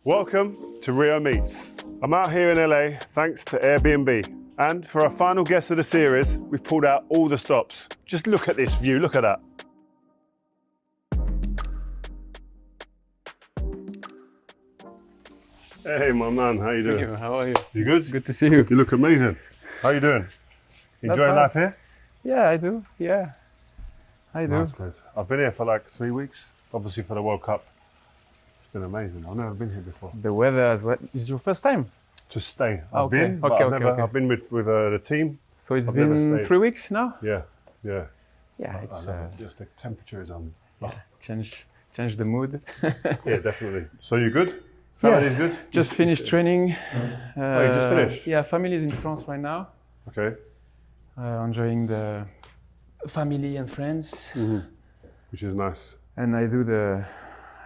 Welcome to Rio Meets. I'm out here in LA thanks to Airbnb. And for our final guest of the series, we've pulled out all the stops. Just look at this view, look at that. Hey, my man, how you doing? Thank you. How are you? You good? Good to see you. You look amazing. How you doing? Enjoying life here? Yeah, I do. Yeah, I do. Nice place. I've been here for like 3 weeks, obviously for the World Cup. It's been amazing. I've never been here before. The weather as well. Is your first time? To stay. I've Okay, been, but okay, I've okay, never. okay. I've been with the team. So it's I've never been stayed. 3 weeks now? Yeah. Yeah, I it's love it. Just the temperature is on. change the mood. Yeah, definitely. So you good? Family's good? Just finished training. Oh, you just finished? Yeah, family is in France right now. Okay. Enjoying the family and friends. Mm-hmm. Which is nice. And I do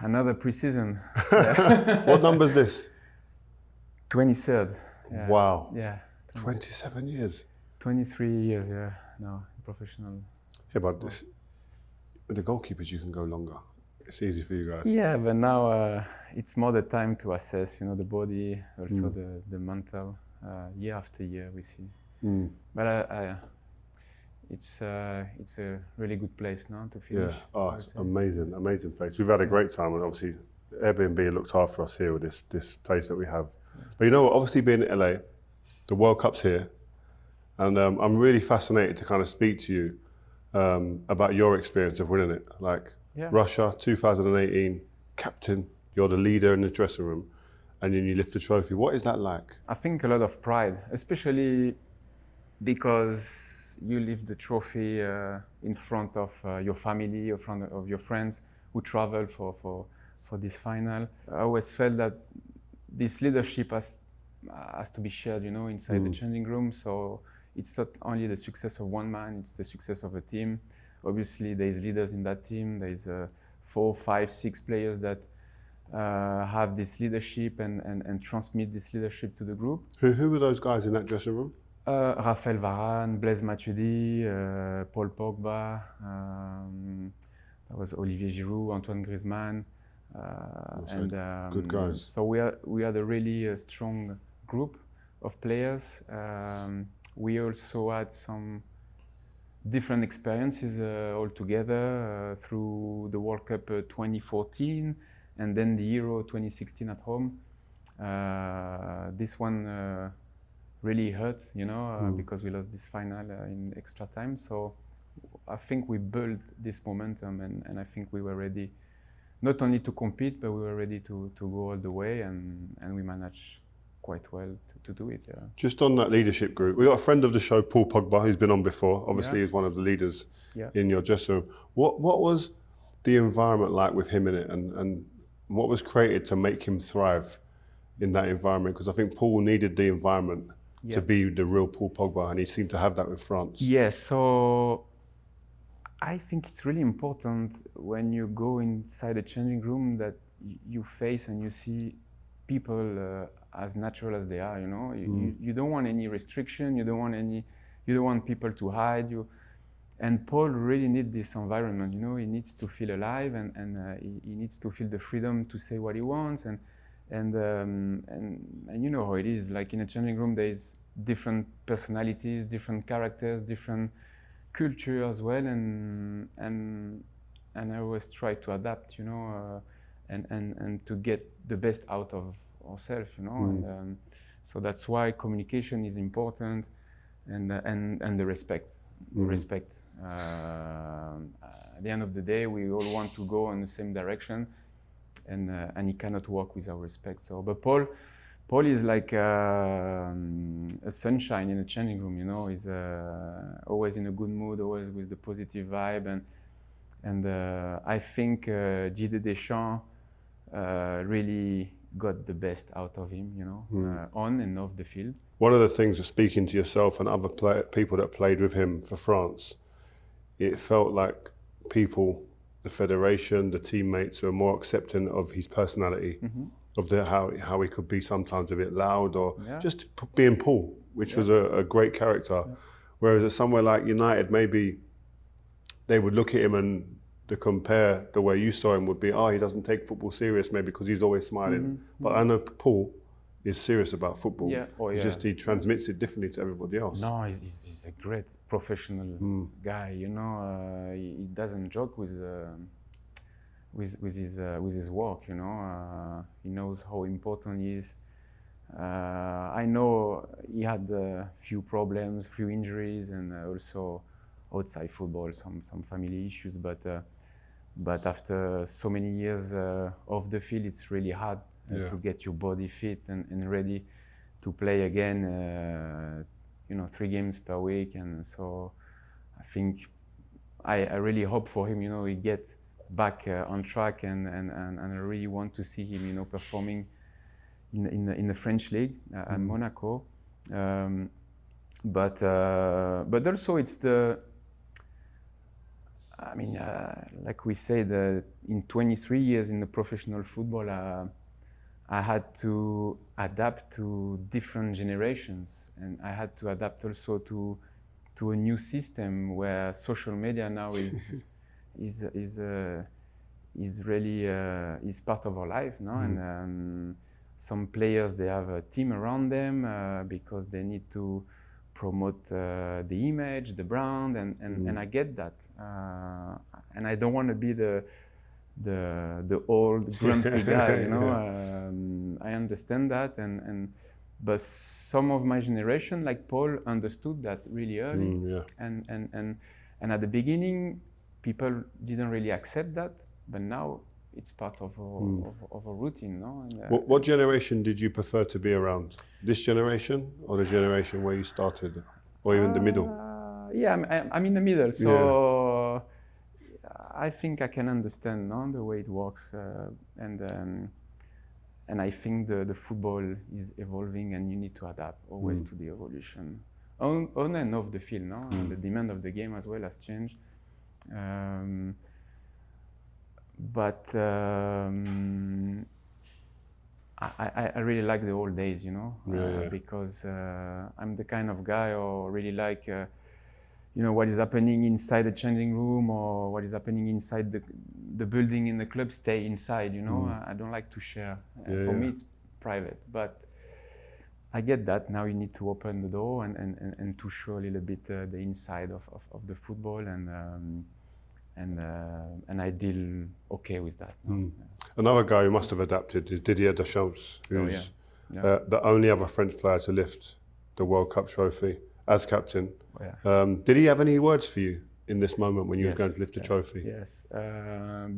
another pre-season. What number is this? 23rd. Yeah. Wow. Yeah. 27 years. 23 years, yeah, now professional. Yeah, but this, with the goalkeepers, you can go longer. It's easy for you guys. Yeah, but now it's more the time to assess, the body, also the mental. Year after year, we see. Mm. But it's a really good place now to finish. Yeah. Oh, it's amazing, amazing place. We've had a great time, and obviously Airbnb looked after us here with this place that we have. But you know what? Obviously, being in LA, the World Cup's here, and I'm really fascinated to kind of speak to you about your experience of winning it. Like Russia, 2018, captain. You're the leader in the dressing room, and then you lift the trophy. What is that like? I think a lot of pride, especially because you lift the trophy in front of your family, in front of your friends who travel for this final. I always felt that this leadership has to be shared, inside the changing room. So it's not only the success of one man, it's the success of a team. Obviously, there's leaders in that team. There's 4, 5, 6 players that have this leadership and transmit this leadership to the group. Who were those guys in that dressing room? Raphaël Varane, Blaise Matuidi, Paul Pogba, that was Olivier Giroud, Antoine Griezmann, good guys. So we are a really strong group of players. We also had some different experiences all together through the World Cup 2014 and then the Euro 2016 at home. This one really hurt, because we lost this final in extra time. So I think we built this momentum, and I think we were ready not only to compete, but we were ready to go all the way, and we managed quite well to do it. Yeah. Just on that leadership group, we got a friend of the show, Paul Pogba, who's been on before. Obviously, he's one of the leaders in your dressing room. What was the environment like with him in it, and what was created to make him thrive in that environment? Because I think Paul needed the environment to be the real Paul Pogba, and he seemed to have that with France. Yes, so I think it's really important when you go inside a changing room that you face and you see people as natural as they are. You don't want any restriction. You don't want people to hide you. And Paul really needs this environment. He needs to feel alive, and he needs to feel the freedom to say what he wants. And you know how it is. Like in a changing room, there's different personalities, different characters, different culture as well. And I always try to adapt, and to get the best out of ourselves, And so that's why communication is important, and the respect. Respect. At the end of the day, we all want to go in the same direction, and he cannot work without respect. So, but Paul is like a sunshine in a changing room. He's always in a good mood, always with the positive vibe, and I think Didier Deschamps really got the best out of him, on and off the field. One of the things of speaking to yourself and other people that played with him for France, it felt like people, the federation, the teammates were more accepting of his personality, of how he could be sometimes a bit loud or just being Paul, which was a great character. Whereas at somewhere like United, maybe they would look at him and the compare the way you saw him would be, he doesn't take football serious maybe because he's always smiling. But I know Paul is serious about football. Yeah. It's just he transmits it differently to everybody else. No, he's a great professional guy. You know, he doesn't joke with his work. You know, he knows how important he is. I know he had a few problems, few injuries, and also outside football, some family issues. But after so many years off the field, it's really hard to get your body fit and ready to play again. 3 games per week, and so I think I really hope for him. You know, he get back on track, and I really want to see him, you know, performing in the French league at Monaco. But also it's the. I mean, like we said, in 23 years in the professional football, I had to adapt to different generations, and I had to adapt also to a new system where social media now is really is part of our life, no? And some players, they have a team around them because they need to promote the image, the brand, and I get that, and I don't want to be the old grumpy guy, you know. I understand that, but some of my generation, like Paul, understood that really early, and at the beginning, people didn't really accept that, but now it's part of a routine, no? And, what generation did you prefer to be around? This generation or the generation where you started, or even the middle? Yeah, I'm in the middle, so I think I can understand, no, the way it works, and I think the football is evolving, and you need to adapt always to the evolution on and off the field, no? And the demand of the game as well has changed. But I really like the old days, you know, because I'm the kind of guy who really like, what is happening inside the changing room or what is happening inside the building in the club, stay inside, you know. I don't like to share. For me, it's private. But I get that. Now you need to open the door and to show a little bit the inside of the football, and I deal okay with that. No? Another guy who must have adapted is Didier Deschamps, who's the only other French player to lift the World Cup trophy as captain. Did he have any words for you in this moment when you were going to lift the trophy? Yes.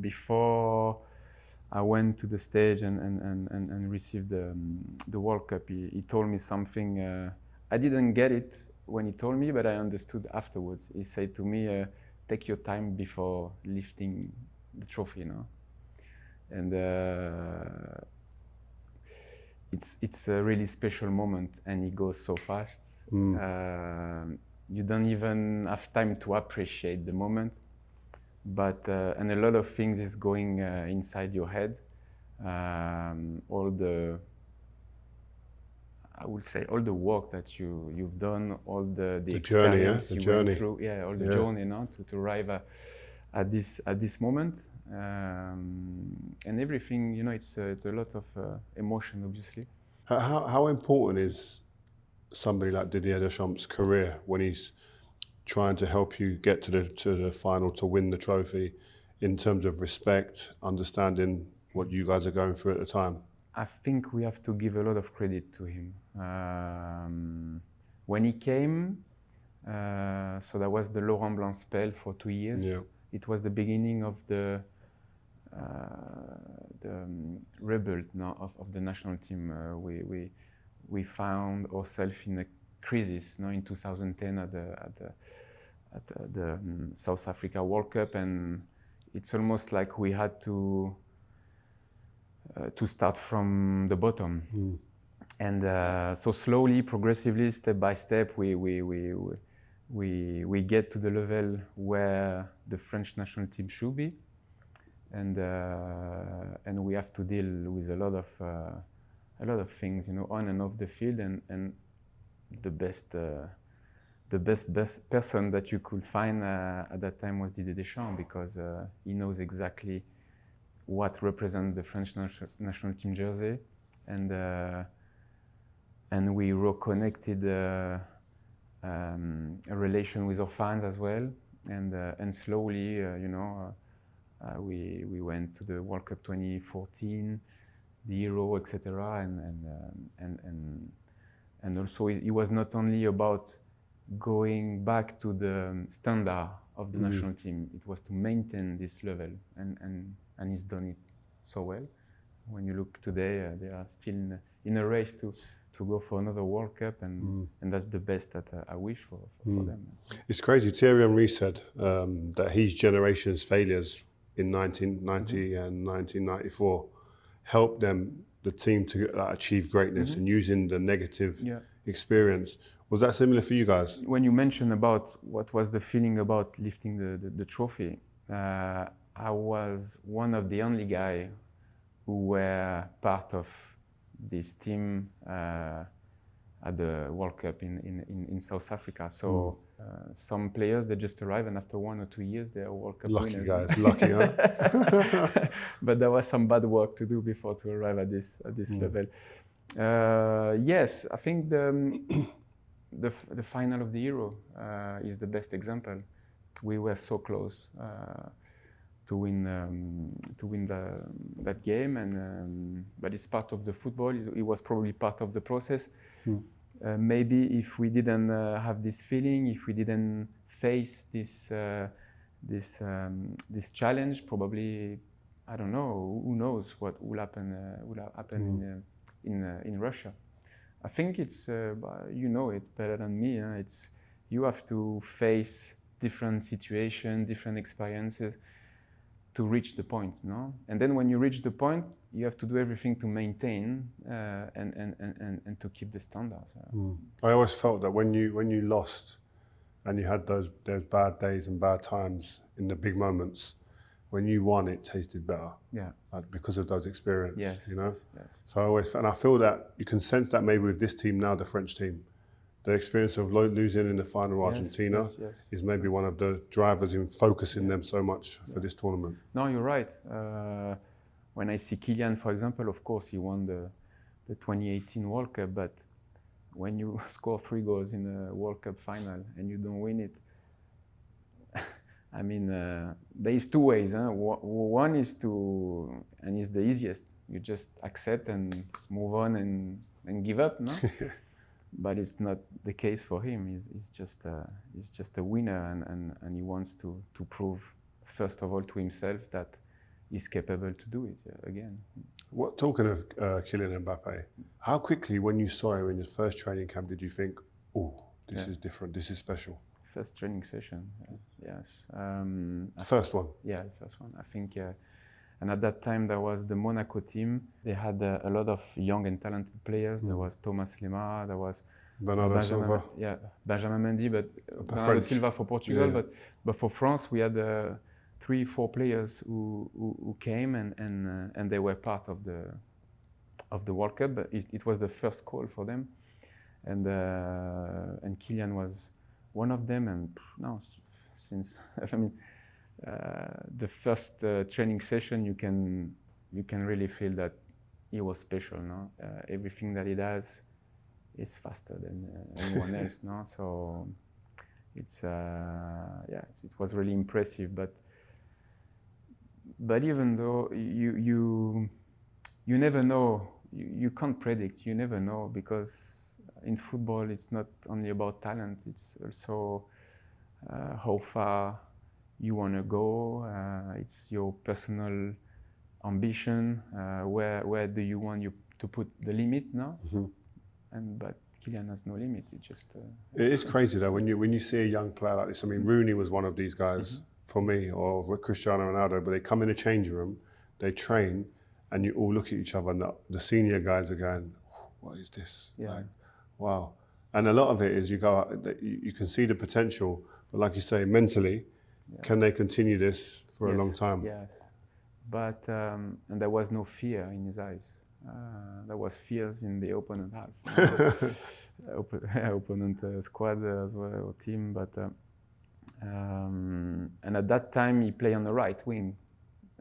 Before I went to the stage and received the World Cup, he told me something. I didn't get it when he told me, but I understood afterwards. He said to me, take your time before lifting the trophy, you know. And it's a really special moment, and it goes so fast. You don't even have time to appreciate the moment, but and a lot of things is going inside your head. I would say all the work that you've done, all the experience journey, you went through, all the journey, no, to arrive at this moment, and everything, you know, it's a lot of emotion, obviously. How important is somebody like Didier Deschamps' career when he's trying to help you get to the final to win the trophy, in terms of respect, understanding what you guys are going through at the time? I think we have to give a lot of credit to him. When he came, so that was the Laurent Blanc spell for 2 years. It was the beginning of the rebuild, no, of the national team. We found ourselves in a crisis, no, in 2010 at the South Africa World Cup, and it's almost like we had to start from the bottom. And so slowly, progressively, step by step, we get to the level where the French national team should be, and we have to deal with a lot of things, you know, on and off the field, and the the best person that you could find at that time was Didier Deschamps, because he knows exactly what represents the French national team jersey, and we reconnected a relation with our fans as well, and slowly, we went to the World Cup 2014, the Euro, etc., and also it was not only about going back to the standard of the national team. It was to maintain this level, and he's done it so well. When you look today, they are still in a race to go for another World Cup, and that's the best that I wish for them. It's crazy. Thierry Henry said that his generation's failures in 1990 and 1994 helped the team to achieve greatness, and using the negative experience. Was that similar for you guys? When you mentioned about what was the feeling about lifting the trophy, I was one of the only guy who were part of this team at the World Cup in South Africa. So some players, they just arrive, and after 1 or 2 years they are World Cup winners. Lucky guys, lucky, huh? But there was some bad work to do before to arrive at this level. Yes, I think the final of the Euro is the best example. We were so close to win that game, and but it's part of the football. It was probably part of the process. Maybe if we didn't have this feeling, if we didn't face this challenge, probably, I don't know. Who knows what will happen? In Russia. I think it's you know it better than me. It's you have to face different situations, different experiences to reach the point, no? And then when you reach the point, you have to do everything to maintain and to keep the standards. I always felt that when you lost, and you had those bad days and bad times in the big moments, when you won, it tasted better. Yeah. Because of those experiences. Yes. You know. Yes. So I feel that you can sense that maybe with this team now, the French team, the experience of losing in the final of Argentina is maybe one of the drivers in focusing them so much for this tournament. No, you're right. When I see Kylian, for example, of course he won the 2018 World Cup, but when you score 3 goals in a World Cup final and you don't win it, I mean, there is 2 ways. One is and it's the easiest. You just accept and move on and give up, no? But it's not the case for him. He's just a winner, and he wants to prove, first of all, to himself that he's capable to do it again. Talking of Kylian Mbappé, how quickly, when you saw him in his first training camp, did you think, oh, this is different, this is special? First training session, yes. First one? Yeah, the first one. I think, and at that time there was the Monaco team. They had a lot of young and talented players. There was Thomas Lemar, there was Bernardo Silva. Yeah, Benjamin Mendy, but Bernardo Silva for Portugal. Yeah. But for France, we had 3-4 players who came and they were part of the World Cup. But it was the first call for them, and Kylian was one of them. And now, since I mean, the first training session, you can really feel that he was special. No, everything that he does is faster than anyone else. No, so it was really impressive. But even though you never know, you can't predict. You never know, because in football it's not only about talent. It's also how far you want to go. It's your personal ambition. Where do you want to put the limit now? But Kylian has no limit. It just. It is crazy though when you see a young player like this. I mean, Rooney was one of these guys for me, or with Cristiano Ronaldo. But they come in the changing room, they train, and you all look at each other, and the senior guys are going, "What is this? Yeah. Like, wow!" And a lot of it is you go, you can see the potential, but like you say, mentally, can they continue this for a long time? Yes, but and there was no fear in his eyes. There was fears in the opponent half. opponent squad as well, or team. But and at that time he played on the right wing,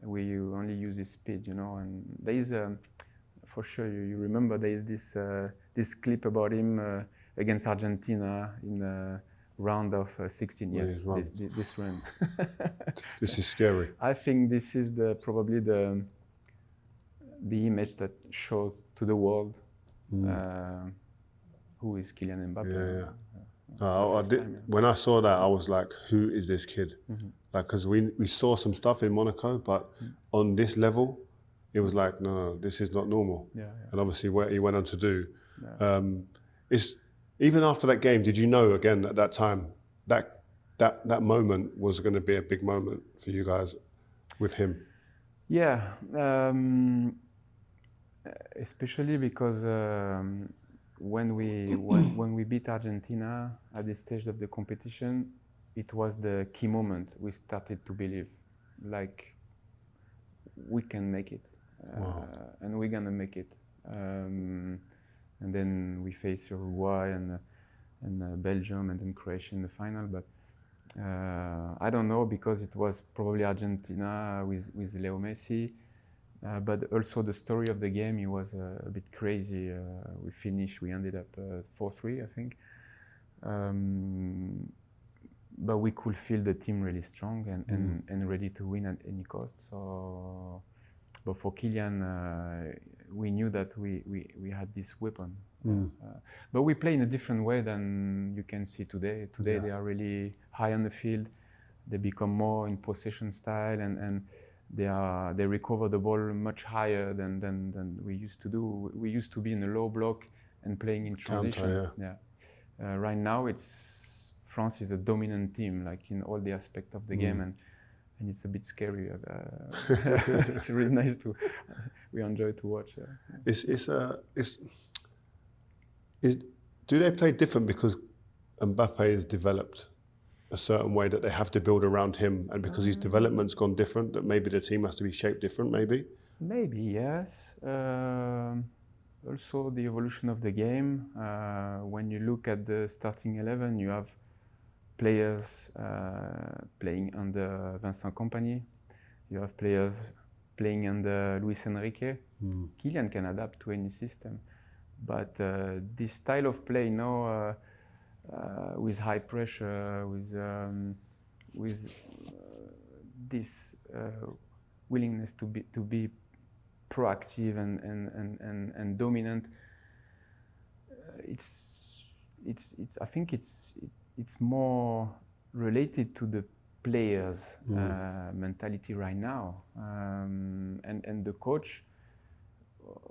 where you only use his speed, you know. And there is for sure you remember there is this clip about him against Argentina in the round of 16. Yes, this run. This is scary. I think this is probably the image that showed to the world who is Kylian Mbappé. When I saw that, I was like, who is this kid? Like, because we saw some stuff in Monaco, but on this level, it was like, no, this is not normal. And obviously what he went on to do. Even after that game, did you know again at that time that moment was going to be a big moment for you guys with him? Yeah, especially because when we beat Argentina at this stage of the competition, it was the key moment. We started to believe, like, we can make it, and we're gonna make it. And then we face Uruguay and Belgium and then Croatia in the final. But I don't know, because it was probably Argentina with Leo Messi. But also the story of the game, it was a bit crazy. We ended up 4-3, I think. But we could feel the team really strong and ready to win at any cost. So, but for Kylian, we knew that we had this weapon. But we play in a different way than you can see today. Today they are really high on the field. They become more in possession style, and they recover the ball much higher than we used to do. We used to be in a low block and playing in transition. Right now France is a dominant team, like in all the aspects of the game, and it's a bit scary. It's really nice we enjoy to watch. Do they play different because Mbappé has developed a certain way that they have to build around him, and because his development's gone different, that maybe the team has to be shaped different, maybe? Maybe, yes. Also the evolution of the game. When you look at the starting 11, you have players playing under Vincent Kompany. You have players playing under Luis Enrique. Kylian can adapt to any system. But this style of play now, with high pressure, with this willingness to be proactive and dominant, I think it's more related to the players' mentality right now, and the coach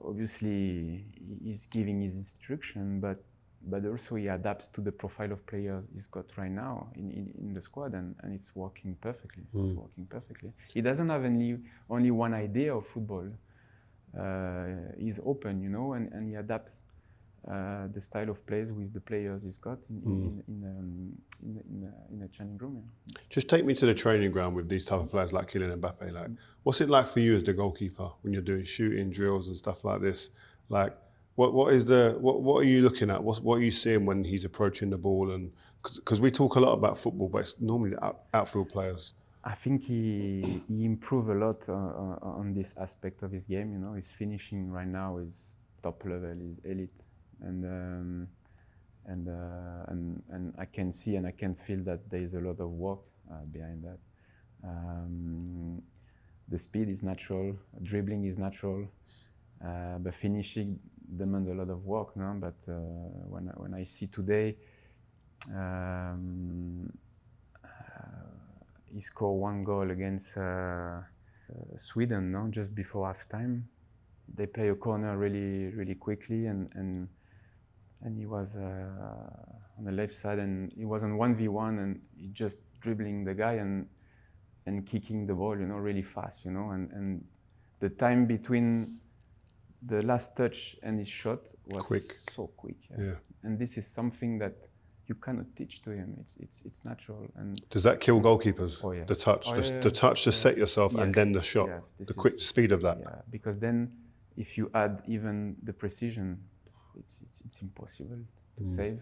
obviously is giving his instruction, but also he adapts to the profile of players he's got right now in the squad, and it's working perfectly. It's working perfectly. He doesn't have only one idea of football. He's open, you know, and he adapts the style of plays with the players he's got in a training room. Yeah. Just take me to the training ground with these type of players like Kylian Mbappé. Like, what's it like for you as the goalkeeper when you're doing shooting drills and stuff like this? Like, what are you looking at? What are you seeing when he's approaching the ball? And because we talk a lot about football, but it's normally outfield players. I think he improved a lot on this aspect of his game. You know, his finishing right now is top level, is elite, and I can see and I can feel that there is a lot of work behind that. The speed is natural, dribbling is natural, but finishing demands a lot of work now. But when I see today, he scored one goal against Sweden, no? Just before halftime. They play a corner really quickly, and he was on the left side, and he was on 1v1, and he just dribbling the guy and kicking the ball, you know, really fast, you know, and the time between the last touch and his shot was so quick. Yeah. And this is something that you cannot teach to him. It's natural. And does that kill goalkeepers? Oh, yeah. The touch, the touch to set yourself, and then the shot, the quick speed of that. Yeah, because then if you add even the precision, it's impossible to save,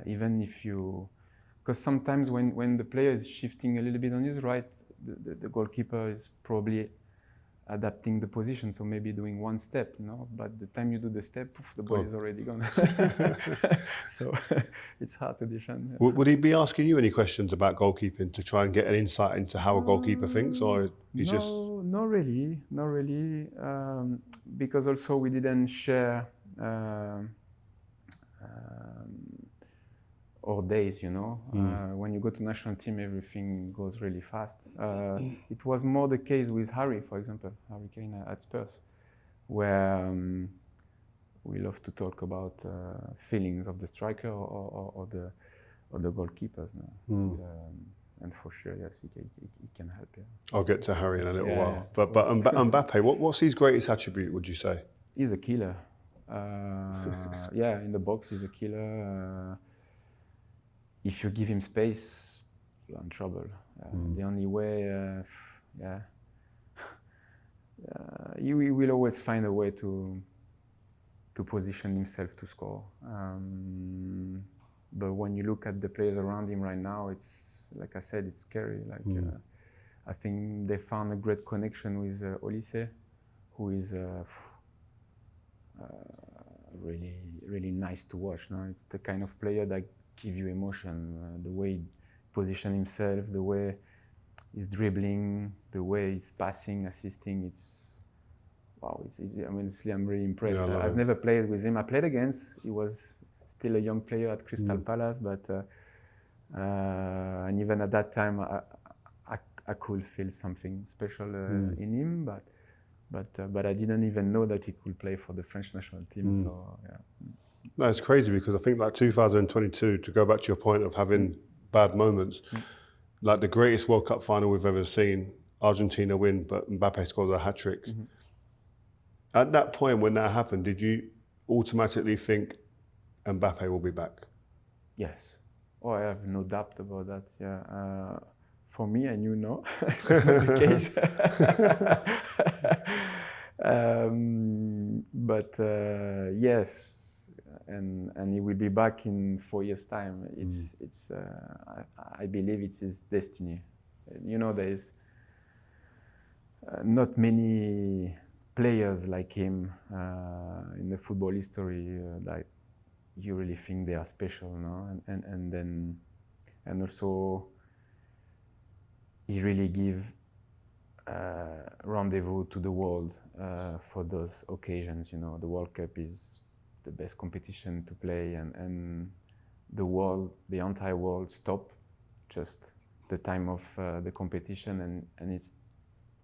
even if you, because sometimes when the player is shifting a little bit on his right, the goalkeeper is probably adapting the position, so maybe doing one step, but the time you do the step, poof, the ball is already gone. So it's hard to defend. Would he be asking you any questions about goalkeeping to try and get an insight into how a goalkeeper thinks, or he's just... Not really, because also we didn't share our days, when you go to national team, everything goes really fast. It was more the case with Harry, for example, Harry Kane at Spurs, where we love to talk about feelings of the striker or the goalkeepers. And for sure, yes, he can help. Yeah. I'll get to Harry in a little while. But Mbappé, what's his greatest attribute, would you say? He's a killer. In the box, he's a killer. If you give him space, you're in trouble. The only way, he will always find a way to position himself to score. But when you look at the players around him right now, it's, like I said, it's scary. I think they found a great connection with Olise, who is really, really nice to watch. No? It's the kind of player that give you emotion, the way he positions himself, the way he's dribbling, the way he's passing, assisting. It's wow. Honestly, I'm really impressed. Yeah, I've never played with him. I played against. He was still a young player at Crystal Palace, but and even at that time, I could feel something special in him, but I didn't even know that he could play for the French national team. So yeah. No, it's crazy because I think 2022, to go back to your point of having bad moments, like the greatest World Cup final we've ever seen, Argentina win, but Mbappé scores a hat-trick. At that point when that happened, did you automatically think Mbappé will be back? Yes. Oh, I have no doubt about that. Yeah. For me, I knew no. It was not the case. But yes. And he will be back in 4 years' time. I believe it's his destiny. There is not many players like him in the football history that you really think they are special, no? And also he really give rendezvous to the world for those occasions. The World Cup is the best competition to play, and the entire world stop just the time of the competition, and it's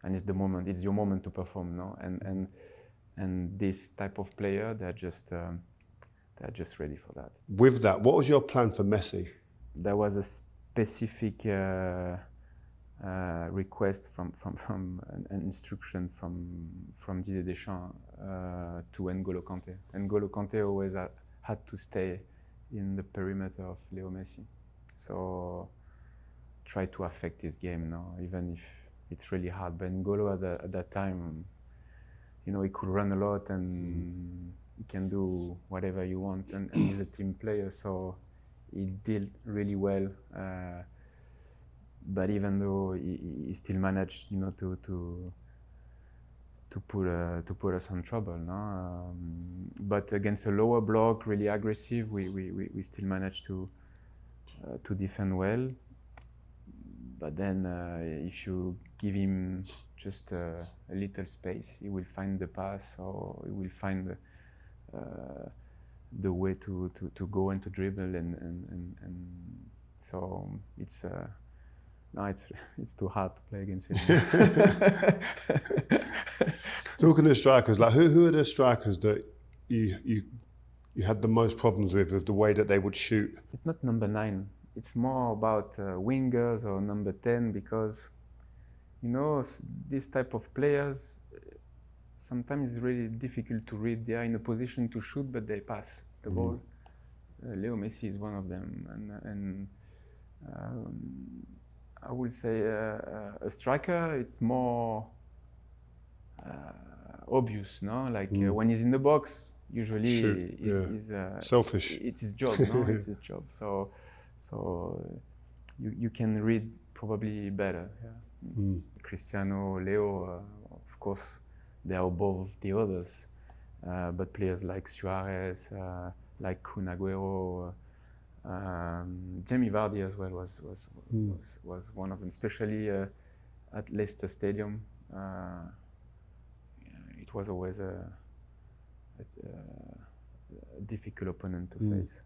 the moment. It's your moment to perform, no? And this type of player, they're just ready for that. With that, what was your plan for Messi? There was a specific request from an instruction from Didier Deschamps to N'Golo Conte. N'Golo Conte always had to stay in the perimeter of Leo Messi, so try to affect his game, even if it's really hard. But N'Golo at that time, he could run a lot and he can do whatever you want, and he's a team player, so he did really well. But even though he still managed, to put us in trouble, no? But against a lower block, really aggressive, we still managed to defend well. But then, if you give him just a little space, he will find the pass, or he will find the way to go and to dribble, and so it's. No, it's too hard to play against him. Talking of strikers, like who are the strikers that you had the most problems with the way that they would shoot? It's not number 9. It's more about wingers or number 10, because this type of players sometimes it's really difficult to read. They are in a position to shoot, but they pass the ball. Leo Messi is one of them, and I would say a striker, it's more obvious, no? Like when he's in the box, usually is selfish. It's his job, no? It's his job. So you can read probably better. Yeah. Cristiano, Leo, of course, they are above the others. But players like Suarez, like Kun Agüero, Jamie Vardy as well was one of them, especially at Leicester Stadium. It was always a difficult opponent to face.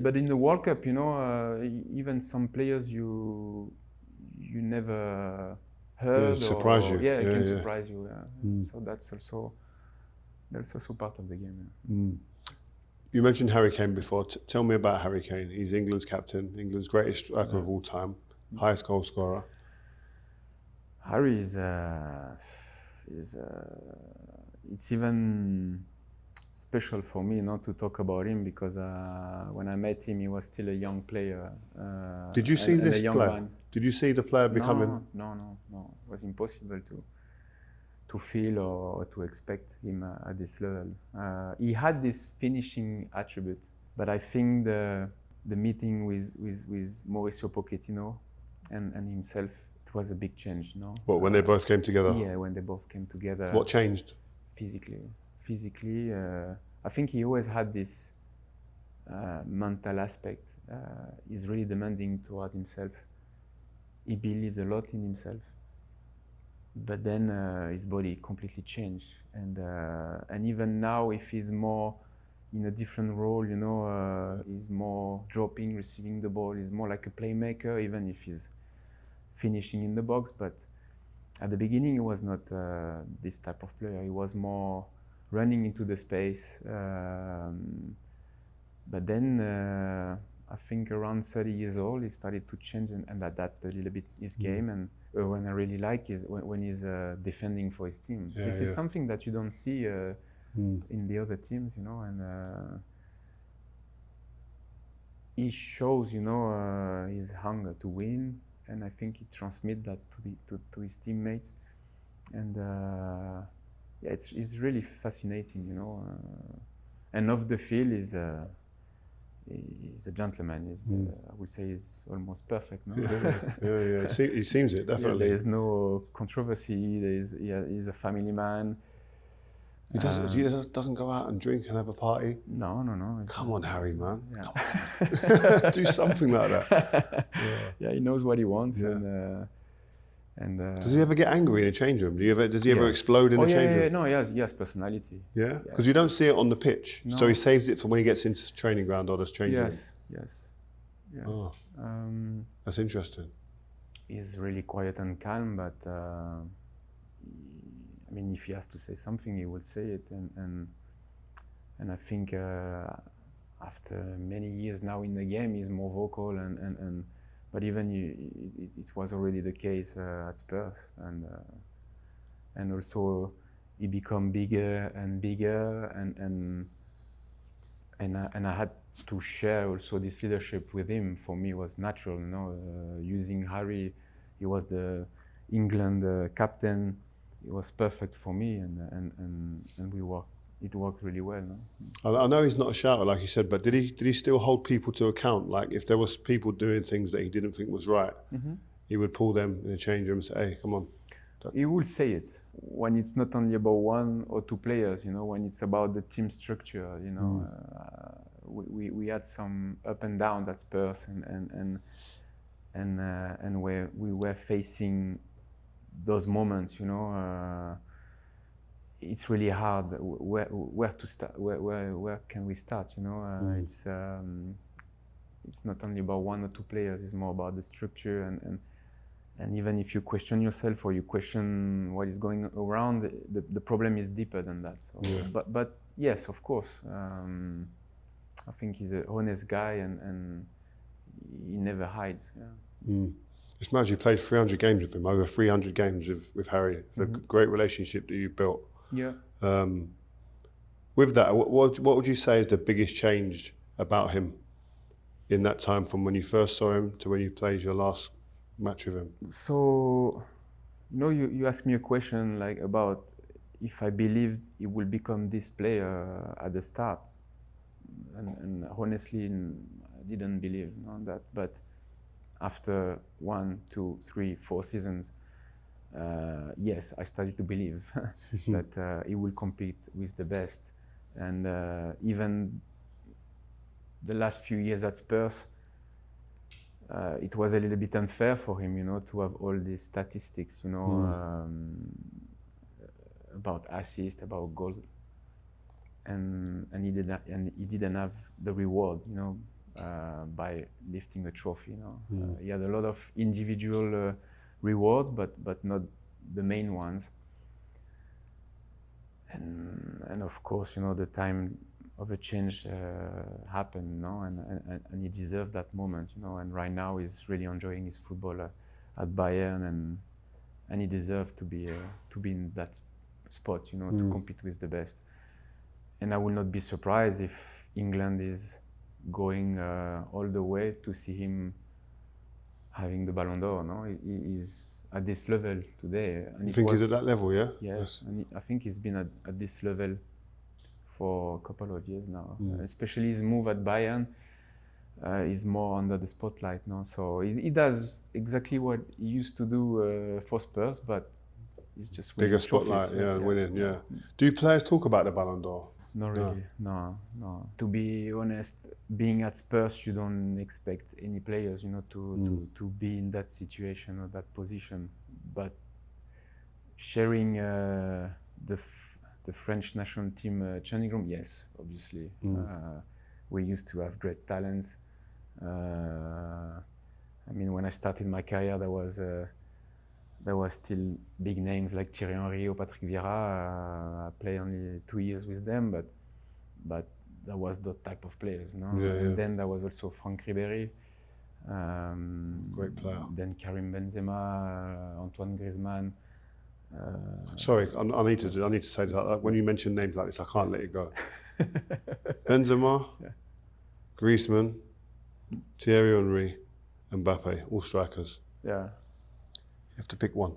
But in the World Cup, you know, even some players you never heard surprise you. It can surprise you. So that's also part of the game. You mentioned Harry Kane before. Tell me about Harry Kane. He's England's captain, England's greatest striker of all time, highest goal scorer. Harry is it's even special for me not to talk about him because when I met him, he was still a young player. Did you see this player? Did you see the player becoming? No. It was impossible to feel or to expect him at this level. He had this finishing attribute, but I think the meeting with Mauricio Pochettino and himself, it was a big change, no? What, when they both came together? Yeah, when they both came together. What changed? Physically, I think he always had this mental aspect. He's really demanding toward himself. He believes a lot in himself. But then his body completely changed, and even now, if he's more in a different role, you know, he's more dropping, receiving the ball. He's more like a playmaker, even if he's finishing in the box. But at the beginning, he was not this type of player. He was more running into the space. But then, I think around 30 years old, he started to change and adapt a little bit his game. And when I really like is when he's defending for his team. This is something that you don't see in the other teams, you know. And he shows, you know, his hunger to win, and I think he transmits that to his teammates. And it's really fascinating, you know. And off the field he's a gentleman. I would say he's almost perfect. No? Yeah. He seems it, definitely. There's no controversy. He's a family man. He doesn't go out and drink and have a party? No. Come on, Harry, man. Yeah. Come on. Do something like that. Yeah, he knows what he wants. Yeah. And does he ever get angry in a change room? Does he ever explode in a change room? No, he has personality. Yeah? Because you don't see it on the pitch. No. So he saves it for when he gets into the training ground or the change room? Yes. Oh. That's interesting. He's really quiet and calm, but I mean, if he has to say something, he will say it. And I think after many years now in the game, he's more vocal but even it was already the case at Spurs, and also he become bigger and bigger, and I had to share also this leadership with him. For me, it was natural, you know. Using Harry, he was the England captain. It was perfect for me, and we worked. It worked really well. No? I know he's not a shouter, like you said, but did he still hold people to account? Like if there was people doing things that he didn't think was right, he would pull them in the change room and say, "Hey, come on." He would say it when it's not only about one or two players. You know, when it's about the team structure. You know, we had some up and down at Spurs, and where we were facing those moments. You know. It's really hard. Where to start? Where can we start? You know, it's not only about one or two players. It's more about the structure, and even if you question yourself or you question what is going around, the problem is deeper than that. So, but yes, of course, I think he's an honest guy, and he never hides. Yeah. It's mad. You played 300 games with him, over 300 games with Harry. It's a great relationship that you've built. Yeah. With that, what would you say is the biggest change about him in that time from when you first saw him to when you played your last match with him? So, you know, you asked me a question like about if I believed he will become this player at the start, and honestly, I didn't believe that. But after 1, 2, 3, 4 seasons, yes, I started to believe that he will compete with the best. And even the last few years at Spurs, it was a little bit unfair for him, to have all these statistics, about assist, about goal, and he didn't have the reward, by lifting a trophy. He had a lot of individual rewards, but not the main ones. And of course, the time of a change happened, and he deserved that moment, and right now he's really enjoying his football at Bayern, and he deserves to be in that spot, to compete with the best. And I will not be surprised if England is going all the way to see him having the Ballon d'Or. He is at this level today. And you think he's at that level, yeah? Yes. And I think he's been at this level for a couple of years now. Especially his move at Bayern is more under the spotlight now. So he does exactly what he used to do for Spurs, but he's just winning bigger trophies, spotlight, winning, yeah. Do players talk about the Ballon d'Or? Not really, no. To be honest, being at Spurs, you don't expect any players, to be in that situation or that position. But sharing the French national team changing room, yes, obviously. We used to have great talents. When I started my career, there was still big names like Thierry Henry or Patrick Vieira. I played only 2 years with them, but that was the type of players, And then there was also Franck Ribéry. Great player. Then Karim Benzema, Antoine Griezmann. Sorry, I need to say that. When you mention names like this, I can't let it go. Benzema, Griezmann, Thierry Henry, Mbappé, all strikers. Yeah. You have to pick one.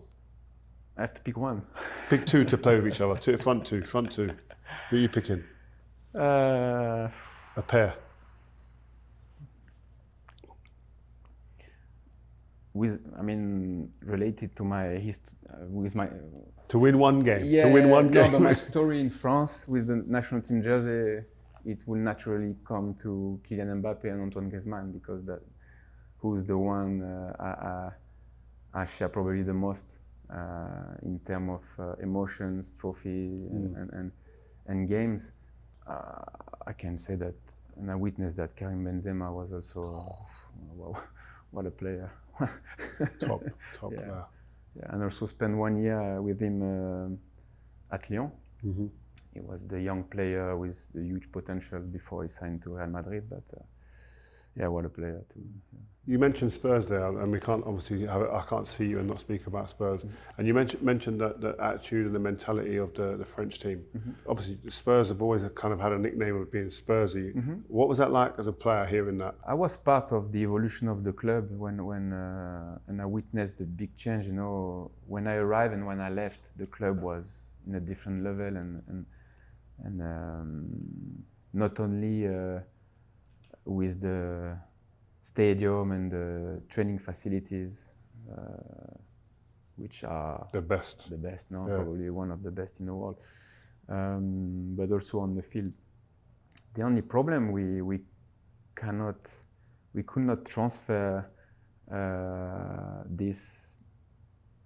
I have to pick one. Pick two to play with each other. Front two. Who are you picking? A pair. Related to my history, with my... To win one game. Yeah, to win one game. But my story in France with the national team jersey, it will naturally come to Kylian Mbappé and Antoine Griezmann, because who's the one I share probably the most in terms of emotions, trophy, and games. I can say that, and I witnessed that Karim Benzema was also, what a player. top player. Yeah, and also spent 1 year with him at Lyon. He was the young player with the huge potential before he signed to Real Madrid, but what a player too. Yeah. You mentioned Spurs there, and we can't obviously I can't see you and not speak about Spurs. And you mentioned the attitude and the mentality of the French team. Obviously, Spurs have always kind of had a nickname of being Spursy. What was that like as a player hearing that? I was part of the evolution of the club when and I witnessed the big change. When I arrived and when I left, the club was in a different level, and not only with the stadium and the training facilities, which are the best, probably one of the best in the world, but also on the field. The only problem we could not transfer this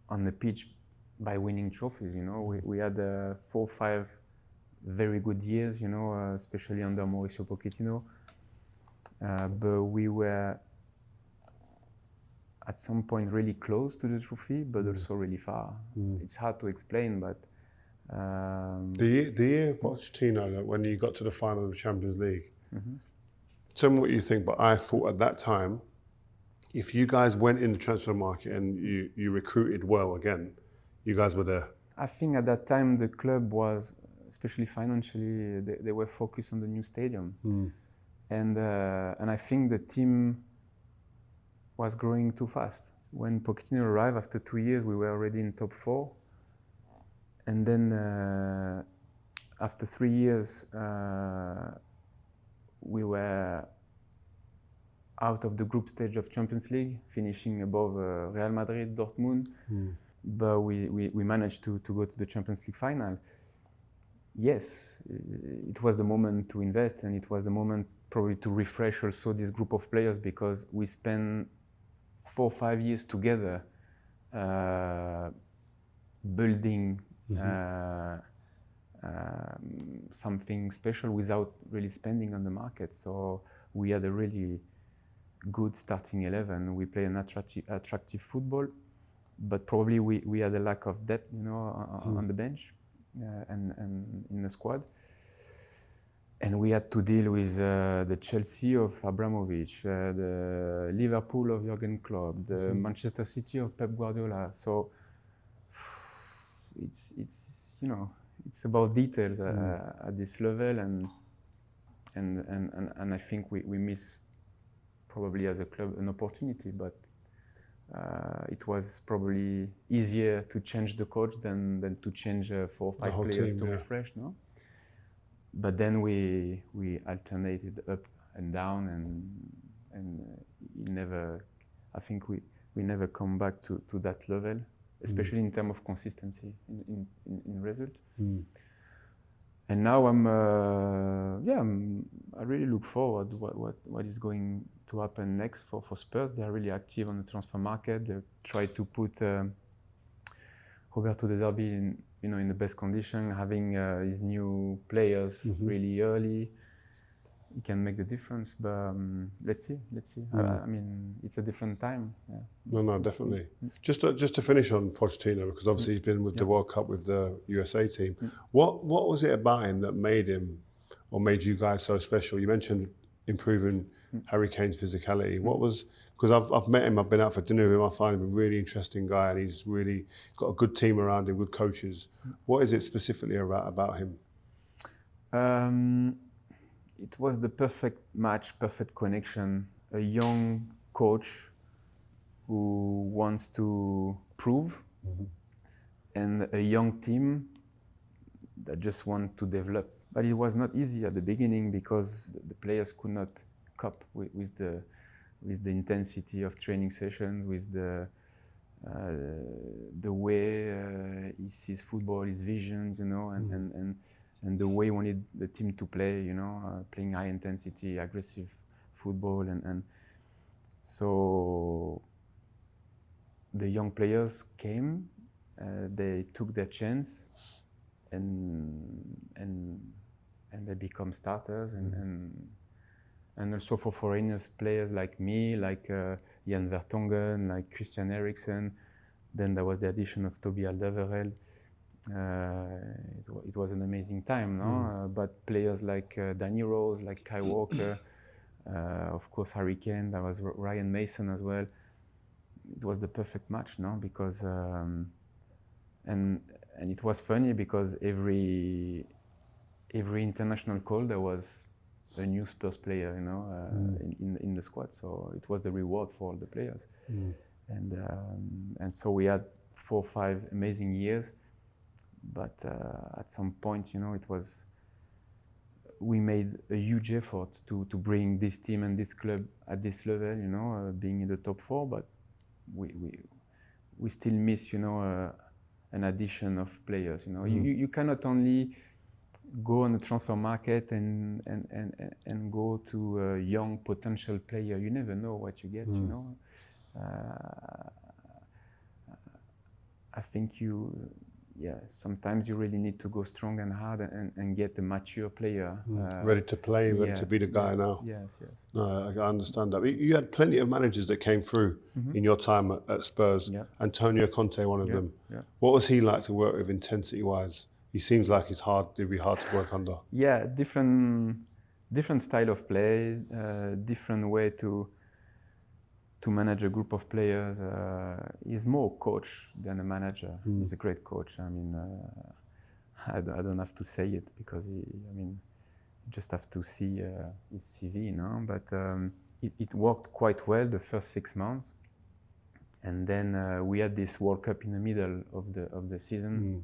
on the pitch by winning trophies. We had 4 or 5 very good years, especially under Mauricio Pochettino. But we were at some point really close to the trophy, but also really far. It's hard to explain, but the year Pochettino, when you got to the final of the Champions League, tell me what you think. But I thought at that time, if you guys went in the transfer market and you recruited well again, you guys were there. I think at that time the club was, especially financially, they were focused on the new stadium. And I think the team was growing too fast. When Pochettino arrived after 2 years, we were already in top 4. And then after 3 years, we were out of the group stage of Champions League, finishing above Real Madrid, Dortmund. But we managed to go to the Champions League final. Yes, it was the moment to invest, and it was the moment probably to refresh also this group of players, because we spent 4 or 5 years together building something special without really spending on the market. So we had a really good starting 11. We play an attractive football, but probably we had a lack of depth, on the bench and in the squad. And we had to deal with the Chelsea of Abramovich, the Liverpool of Jurgen Klopp, the Manchester City of Pep Guardiola. So it's about details at this level, and I think we miss probably as a club an opportunity, but it was probably easier to change the coach than to change 4 or 5 players to refresh, no? But then we alternated up and down, and I think we never come back to that level, especially in terms of consistency in result. And now I really look forward what is going to happen next for Spurs. They are really active on the transfer market. They try to put Roberto De Zerbi in the best condition, having his new players really early. He can make the difference, but let's see. I mean, it's a different time. Yeah. No, definitely. Just to finish on Pochettino, because obviously he's been with the World Cup with the USA team. What was it about him that made him, or made you guys so special? You mentioned improving Harry Kane's physicality. What was, because I've met him, I've been out for dinner with him, I find him a really interesting guy, and he's really got a good team around him, good coaches. What is it specifically about him? It was the perfect match, perfect connection. A young coach who wants to prove, and a young team that just want to develop. But it was not easy at the beginning, because the players could not cope with the intensity of training sessions, with the way he sees football, his visions, and the way he wanted the team to play, playing high intensity, aggressive football, and so the young players came, they took their chance, and they become starters, and also for foreigners, players like me, like Jan Vertonghen, like Christian Eriksen. Then there was the addition of Toby Alderweireld. It was an amazing time, no? But players like Danny Rose, like Kai Walker, of course Harry Kane, there was Ryan Mason as well. It was the perfect match, no? Because and it was funny, because every international call there was a new Spurs player, in the squad. So it was the reward for all the players, and so we had 4 or 5 amazing years. But at some point, we made a huge effort to bring this team and this club at this level, being in the top 4. But we still miss, an addition of players. You cannot only go on the transfer market and go to a young potential player. You never know what you get. I think sometimes you really need to go strong and hard and get a mature player. Ready to play, ready to be the guy now. Yes. No, I understand that. You had plenty of managers that came through in your time at Spurs. Yeah. Antonio Conte, one of them. Yeah. What was he like to work with intensity-wise? He seems like it'd be hard to work under. Yeah, different style of play, different way to manage a group of players. He's more coach than a manager. He's a great coach. I mean, I don't have to say it, because you just have to see his CV, But it worked quite well the first 6 months, and then we had this World Cup in the middle of the season,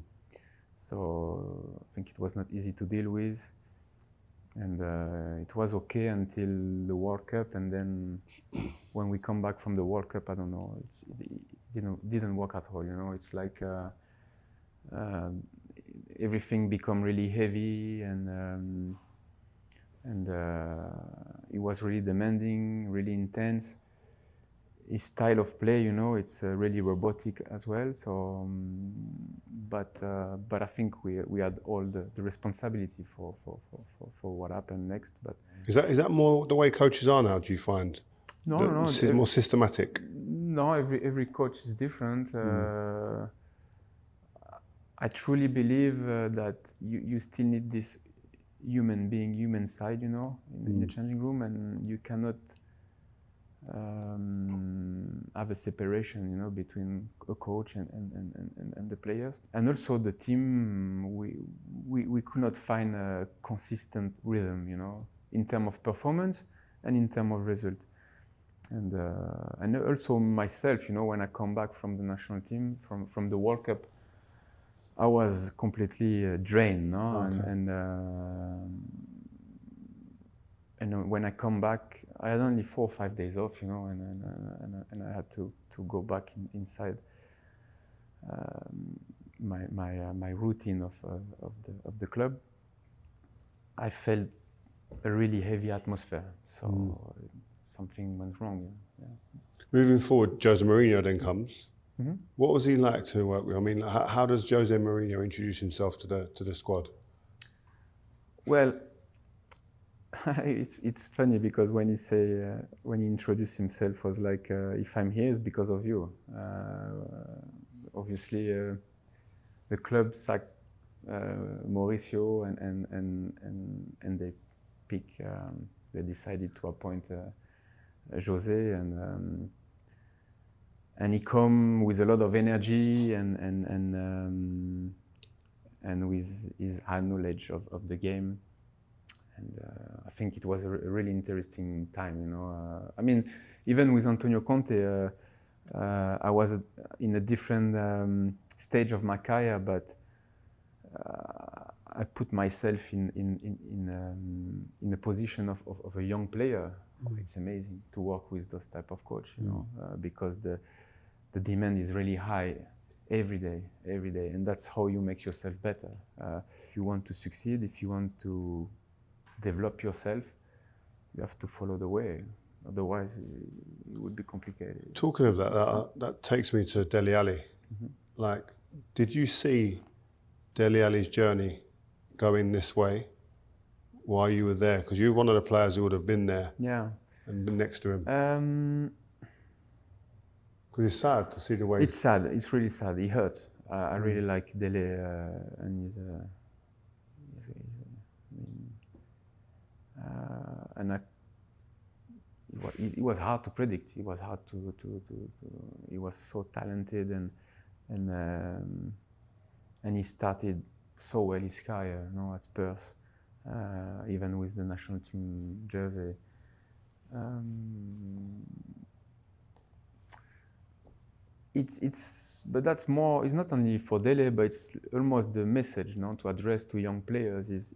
So I think it was not easy to deal with. And it was okay until the World Cup, and then when we come back from the World Cup, I don't know, it didn't work at all. You know, it's like everything become really heavy, and it was really demanding, really intense. His style of play, you know, it's really robotic as well. So, but I think we had all the responsibility for what happened next. But Is that more the way coaches are now? Do you find? No. It's more systematic. No, every coach is different. I truly believe that you still need this human side, you know, in the changing room, and you cannot have a separation, you know, between a coach and the players. And also the team, we could not find a consistent rhythm, you know, in terms of performance and in terms of result. And also myself, you know, when I come back from the national team, from the World Cup, I was completely drained, no? Okay. And when I come back, I had only 4 or 5 days off, you know, and I had to go back inside my routine of the club. I felt a really heavy atmosphere, so something went wrong. Yeah. Moving forward, Jose Mourinho then comes. Mm-hmm. What was he like to work with? I mean, how does Jose Mourinho introduce himself to the squad? Well, it's funny because when he introduced himself, was like, if I'm here, it's because of you. Obviously, the club sacked Mauricio, and they decided to appoint José, and he come with a lot of energy and with his high knowledge of the game. And I think it was a really interesting time, you know. I mean, even with Antonio Conte, I was in a different stage of my career, but I put myself in the position of a young player. It's amazing to work with those type of coach, you know, because the demand is really high every day, and that's how you make yourself better. If you want to succeed, if you want to develop yourself, you have to follow the way. Otherwise, it would be complicated. Talking of that takes me to Dele Alli. Like, did you see Dele Alli's journey going this way while you were there? Because you're one of the players who would have been there and been next to him. Because it's sad to see the way. It's sad. It's really sad. He hurt. I really like Dele, and it was hard to predict. It was hard to he was so talented, and he started so well his career, you know, at Spurs, even with the national team jersey. But that's more. It's not only for Dele, but it's almost the message, you know, to address to young players is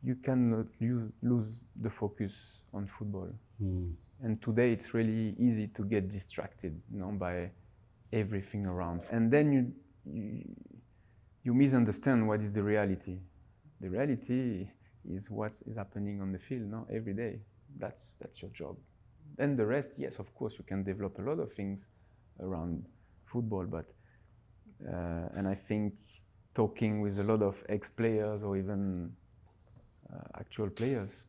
you cannot lose the focus on football. And today it's really easy to get distracted, you know, by everything around, and then you misunderstand what is the reality. The reality is what is happening on the field, no, every day. That's your job. Then the rest, yes, of course, you can develop a lot of things around football, but and I think talking with a lot of ex-players or even actual players,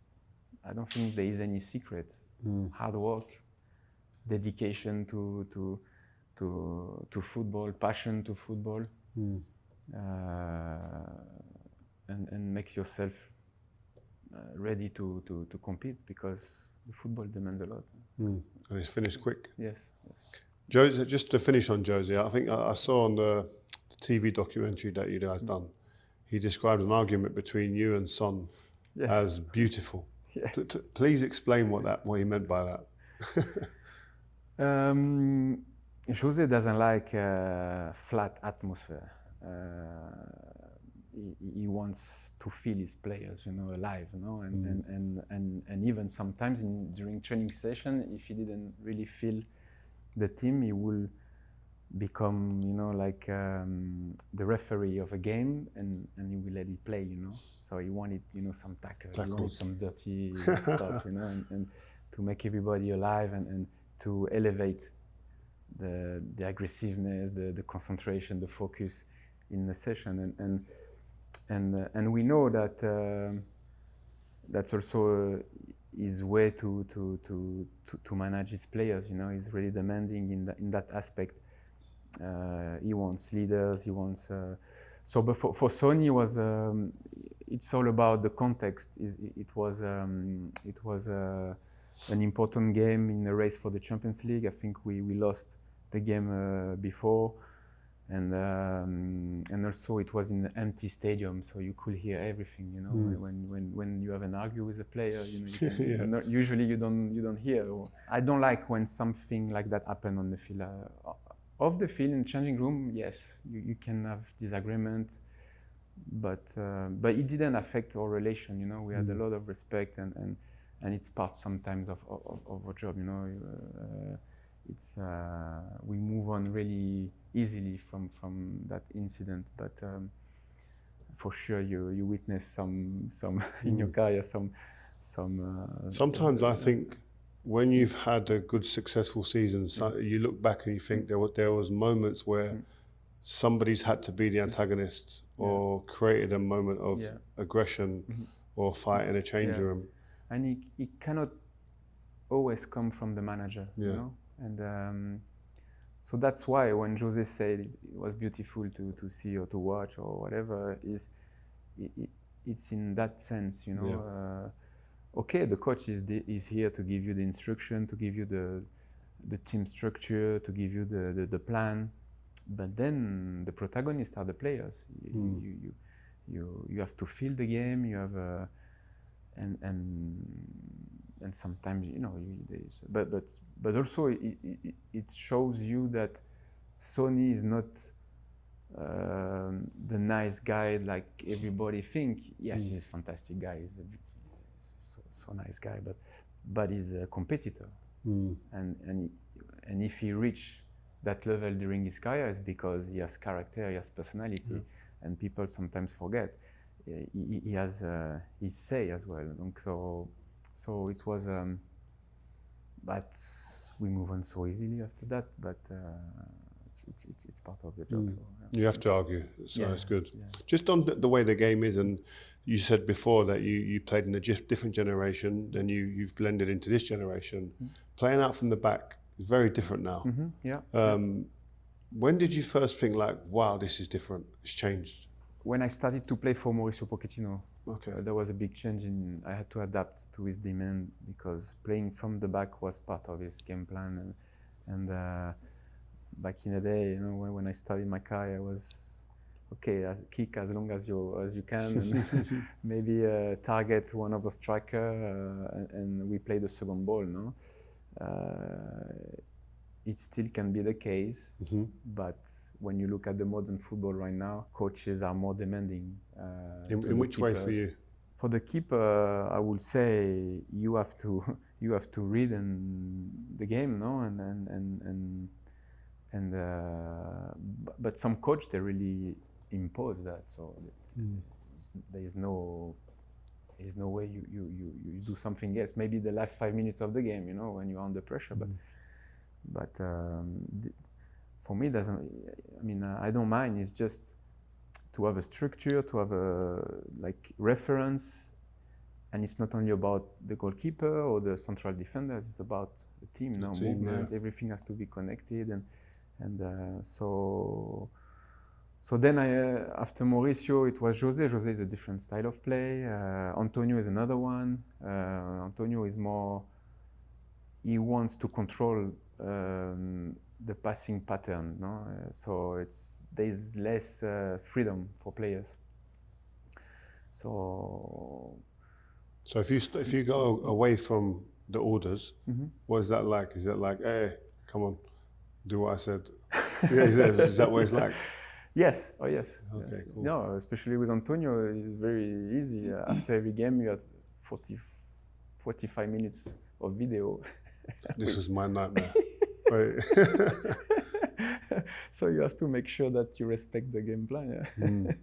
I don't think there is any secret. Hard work, dedication to football, passion to football, and make yourself ready to compete, because the football demands a lot. And it's finished quick. Yes. Jose, just to finish on Jose, I think I saw on the TV documentary that you guys done, he described an argument between you and Son as beautiful. Yeah. Please explain what he meant by that. Jose doesn't like a flat atmosphere. he wants to feel his players, alive, and even sometimes during training session, if he didn't really feel the team, he will become, like the referee of a game, and he will let it play, So he wanted, some tackles, he wanted some dirty stuff, and to make everybody alive and to elevate the aggressiveness, the concentration, the focus in the session, and we know that that's also his way to manage his players. He's really demanding in that aspect. He wants leaders. He wants. But for Sonny was it's all about the context. It was an important game in the race for the Champions League. I think we lost the game before. And also it was in an empty stadium, so you could hear everything. When you have an argue with a player, usually you don't hear. I don't like when something like that happen on the field. Off the field in changing room, yes, you can have disagreement, but it didn't affect our relation. We had a lot of respect, and it's part sometimes of our job. It's we move on really easily from that incident, but for sure you witness some in your career some. Sometimes I think when you've had a good successful season, you look back and you think there was moments where somebody's had to be the antagonist or created a moment of aggression or fight in a change room, and it cannot always come from the manager. And so that's why when José said it was beautiful to see or to watch or whatever, it's in that sense, okay, the coach is here to give you the instruction, to give you the team structure, to give you the plan, but then the protagonists are the players. You have to feel the game. You have and sometimes but also it shows you that Sonny is not the nice guy like everybody think. Yes, he's a fantastic guy. He's so nice guy, but he's a competitor. And if he reach that level during his career, it's because he has character, he has personality, and people sometimes forget. He has his say as well. So it was, but we move on so easily after that. But it's part of the job. So, You have to argue, so it's good. Just on the way the game is, and you said before that you played in a different generation, then you've blended into this generation. Playing out from the back is very different now. When did you first think like, wow, this is different, it's changed? When I started to play for Mauricio Pochettino, there was a big change I had to adapt to his demand because playing from the back was part of his game plan. And back in the day, when I started my career, I was okay, kick as long as you can, and maybe target one of the striker, and we play the second ball. It still can be the case, but when you look at the modern football right now, coaches are more demanding. In which way for you? For the keeper, I would say you have to read the game, but some coach they really impose that. So there's no way you do something else. Maybe the last 5 minutes of the game, when you're under pressure, but for me, I don't mind. It's just to have a structure, to have a reference, and it's not only about the goalkeeper or the central defenders. It's about the team. Movement. Everything has to be connected, and so then after Mauricio, it was José. José is a different style of play. Antonio is another one. Antonio is more. He wants to control the passing pattern, so there's less freedom for players. So if you go away from the orders, what is that like? Is it like, hey, come on, do what I said? Is that what it's like? Yes. Oh, yes. Okay, Yes. cool. No, especially with Antonio, it's very easy. After every game, you have 45 minutes of video. This was my nightmare. Wait. So you have to make sure that you respect the game plan. Yeah.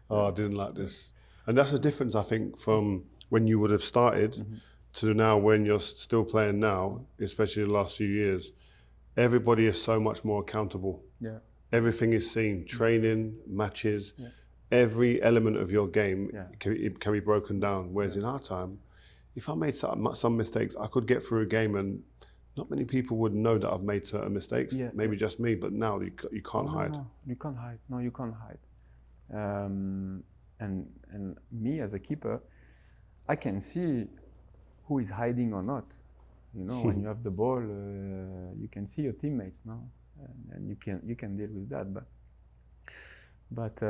Oh, I didn't like this. And that's the difference, I think, from when you would have started to now when you're still playing now, especially the last few years. Everybody is so much more accountable. Yeah. Everything is seen, training, matches, Yeah. every element of your game Yeah. can be broken down. Whereas in our time, if I made some mistakes, I could get through a game and not many people would know that I've made certain mistakes. Yeah, Maybe just me, but now you can't hide. No, you can't hide. No, you can't hide. And me as a keeper, I can see who is hiding or not. You know, when you have the ball, you can see your teammates now, and you can deal with that. But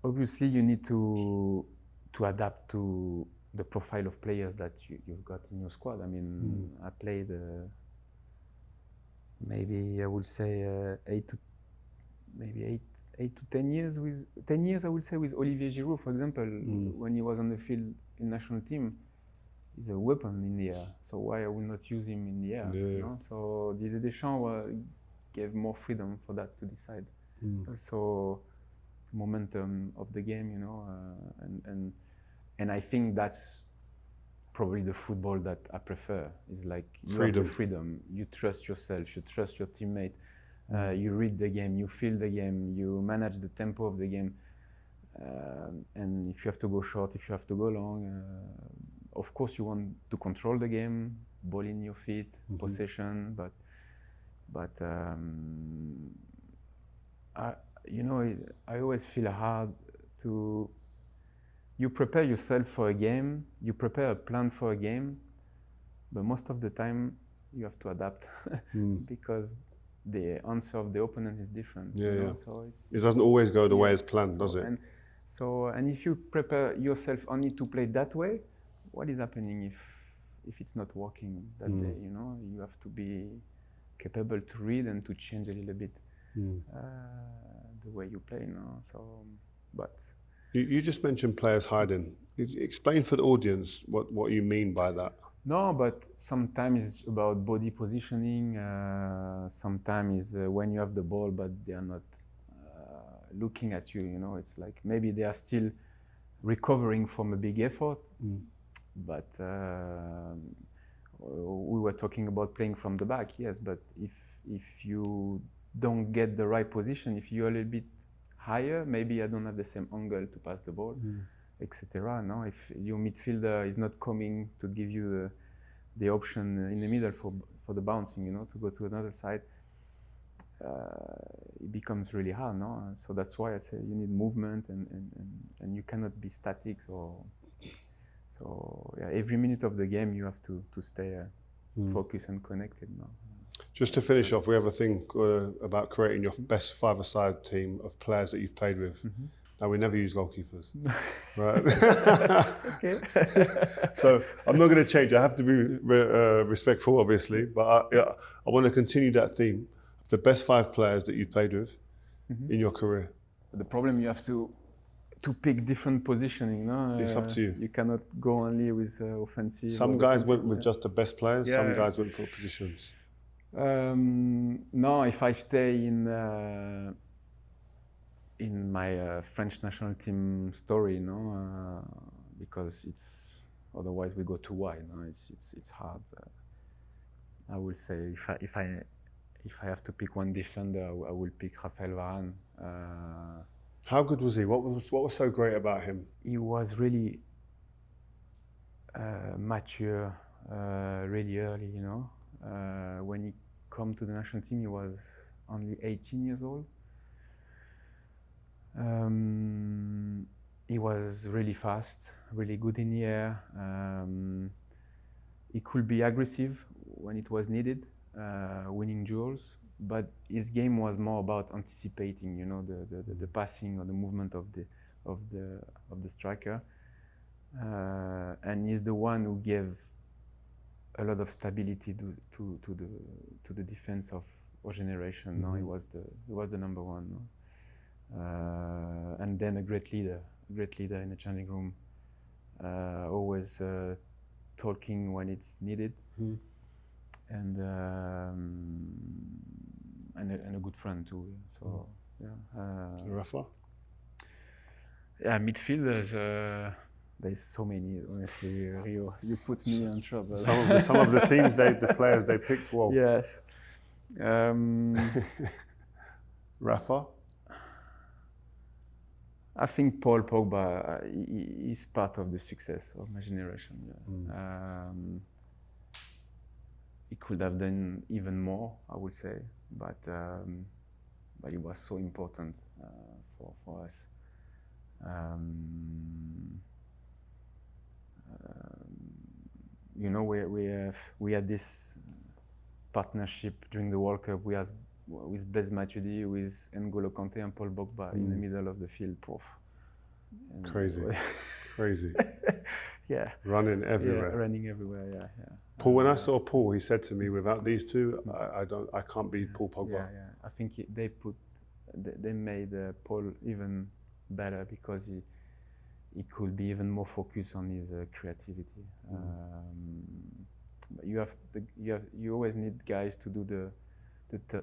obviously, you need to adapt to the profile of players that you've got in your squad. I mean, I played maybe I would say 8 to 10 years with 10 years I would say with Olivier Giroud, for example, when he was on the field in national team. He's a weapon in the air, so why I will not use him in the air? Yeah. You know? So Didier Deschamps gave more freedom for that to decide. Also, momentum of the game, you know, and I think that's probably the football that I prefer. Is like you have the freedom. You trust yourself. You trust your teammate. You read the game. You feel the game. You manage the tempo of the game. And if you have to go short, if you have to go long, of course you want to control the game, ball in your feet, possession. But I always feel hard to. You prepare yourself for a game, you prepare a plan for a game, but most of the time you have to adapt because the answer of the opponent is different. Yeah. So it doesn't always go the way as planned, does it? And if you prepare yourself only to play that way, what is happening if it's not working that day? You know, you have to be capable to read and to change a little bit the way you play. But. You just mentioned players hiding. Explain for the audience what you mean by that. No, but sometimes it's about body positioning. Sometimes it's when you have the ball, but they are not looking at you. You know, it's like maybe they are still recovering from a big effort. But we were talking about playing from the back, yes. But if you don't get the right position, if you're a little bit higher, maybe I don't have the same angle to pass the ball, etc. No, if your midfielder is not coming to give you the option in the middle for the bouncing, you know, to go to another side, it becomes really hard. No, so that's why I say you need movement and you cannot be static. So yeah, every minute of the game you have to stay focused and connected. No. Just to finish off, we have a thing about creating your best five-a-side team of players that you've played with. Now, we never use goalkeepers, right? It's okay. So I'm not going to change. I have to be respectful, obviously, but I want to continue that theme of the best 5 players that you've played with in your career. The problem, you have to pick different positioning. No? It's up to you. You cannot go only with offensive. Some guys went with just the best players. Some guys went for positions. No, if I stay in my French national team story, no, because it's otherwise we go too wide. No, it's hard. I will say if I have to pick one defender, I will pick Raphael Varane. How good was he? What was so great about him? He was really mature, really early. You know. When he came to the national team, he was only 18 years old. He was really fast, really good in the air. He could be aggressive when it was needed, winning duels. But his game was more about anticipating, you know, the passing or the movement of the striker. And he's the one who gave a lot of stability to the defense of our generation. No, he was the number one. No? And then a great leader in the changing room, always talking when it's needed, and a good friend too. So Rafa? Yeah, midfielders. There's so many, honestly. Rio, you put me in trouble. Some of the teams, the players they picked. Well, yes. Rafa. I think Paul Pogba is part of the success of my generation. Yeah. He could have done even more, I would say, but it was so important for us. You know, we had this partnership during the World Cup. We had with Blaise Matuidi, with N'Golo Conte and Paul Pogba in the middle of the field. And Crazy. Yeah. Running everywhere. Yeah, running everywhere. Yeah. Paul, when I saw Paul, he said to me, "Without these two, I can't be Paul Pogba." Yeah. I think they made Paul even better because he could be even more focused on his creativity. But you always need guys to do the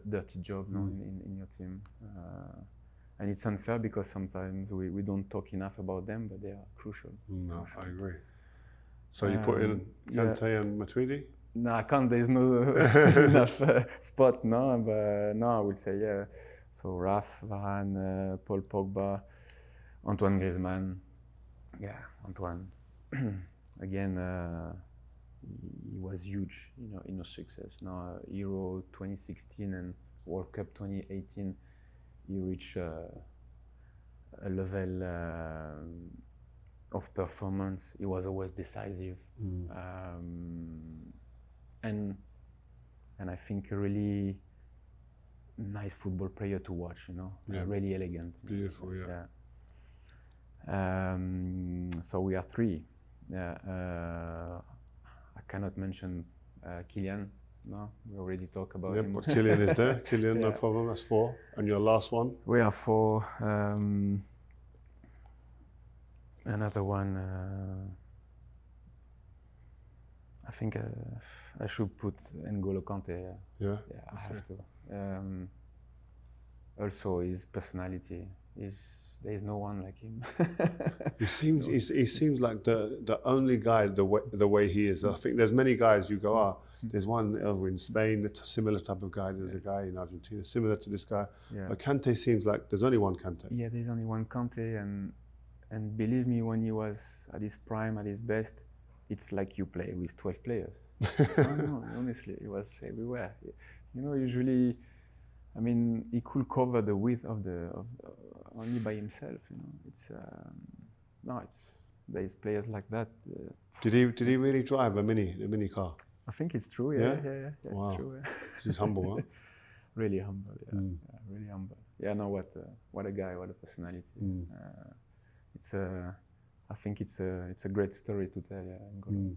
dirty job in your team, and it's unfair because sometimes we don't talk enough about them, but they are crucial. No, I agree. So you put in Kante and Matuidi? No, I can't. There's no enough spot. No, but no, I would say yeah. So Raf, Varane, Paul Pogba, Antoine Griezmann. Yeah, Antoine. Again, he was huge, in our success. Now, Euro 2016 and World Cup 2018, he reached a level of performance. He was always decisive, and I think a really nice football player to watch. Really elegant. Beautiful, yeah. So we are three. I cannot mention Kylian. No, we already talked about him. But Kylian is there. Kylian, no problem. That's 4. And your last one? We are 4. Another one. I think I should put N'Golo Kante. Yeah. I have to. Also, his personality there is no one like him. He seems like the only guy the way he is. I think there's many guys you go, there's one over in Spain, it's a similar type of guy. There's a guy in Argentina similar to this guy. Yeah. But Kante seems like there's only one Kante. Yeah, there's only one Kante, and believe me, when he was at his prime, at his best, it's like you play with 12 players. No, honestly, he was everywhere. Usually, I mean, he could cover the width of only by himself. There's players like that. Did he really drive a mini car? I think it's true. Yeah. Wow. It's true. Yeah. He's humble, huh? Really humble. Yeah. Really humble. Yeah. No, what a guy! What a personality. I think it's a great story to tell. Yeah.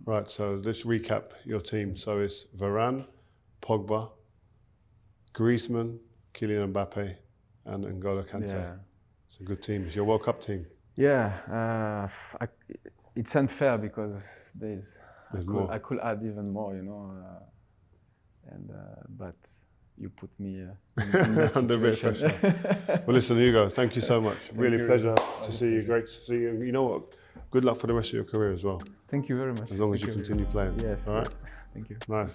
Right. So let's recap your team. So it's Varane, Pogba, Griezmann, Kylian Mbappé, and N'Golo Kante. Yeah. It's a good team. It's your World Cup team. Yeah. It's unfair because I could add even more, but you put me in that under a bit of pressure. Well, listen, Hugo, thank you so much. Really pleasure to see you. Great to see you. You know what? Good luck for the rest of your career as well. Thank you very much. As long as you continue playing. Yes. All right. Yes. Thank you. Nice.